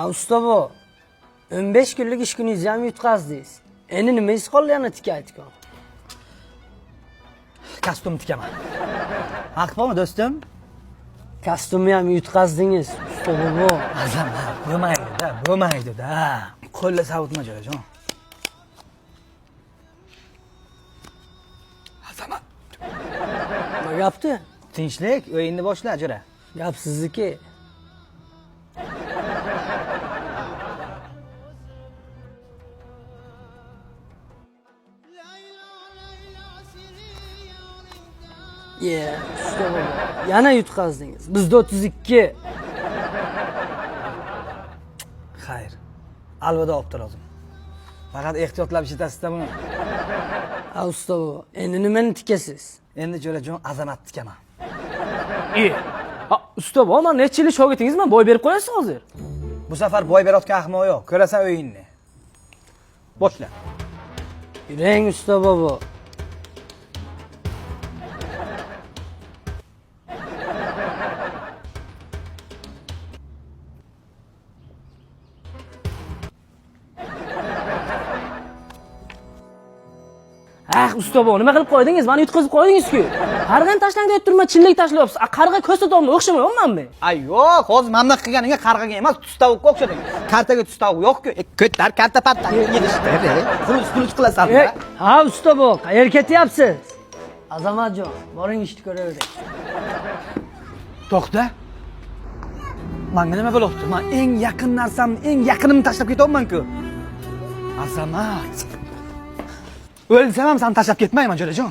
usta bu. 15 kunlik ish kuningizni ham yutqazdingiz. Endi nimangiz qoldi yana tikayotgan? Kostyum tikaman. Haq bormi do'stim? Kostyumni ham yutqazdingiz, usta bu. Azamat, bo'lmaydi-da. Qo'lda savutma jo'rajon. Azamat. Nima gapti? Tinchlik, o'yinni boshla, jo'ra. Gap sizniki. Usta bu. Yana yutqazdingiz. Bizda 32. Xayr. Alvida olib turozim. Faqat ehtiyotlab ishlatasiz-da buni. Usta bu. Endi nimani tikasiz? Endi jo'rajon azamat tikaman. Usta bu, men necha yil shogirdingizman, boy berib qo'yasiz hozir. Bu safar boy berayotgan ahmoq yo'q. Ko'rasan o'yinni. Boshla. Yuring usta bobo. Usta bu, nima qilib qo'ydingiz? Meni yutqazib qo'ydingiz-ku. Qarg'ani tashlang deb turma, chillik tashlayapsiz. Qarg'a ko'rsatolmay o'xshamayapman men. Yo'q, hozir mana bunaqa qilganingga qarg'aga emas, tuz tavuqqa o'xshading. Kartaga tuz tavuq yo'q-ku. Ko'tar, karta patta yedishdi. Qulus qilasan-da. Usta bu, qayerga ketyapsiz? Azamatjon, boring ishni ko'ravering. To'xta. Menga nima bo'lyapti? Men eng yaqin narsamni, eng yaqinimni tashlab ketyapman-ku. Azamat. O'lsam ham seni tashlab ketmayman, jo'rajon.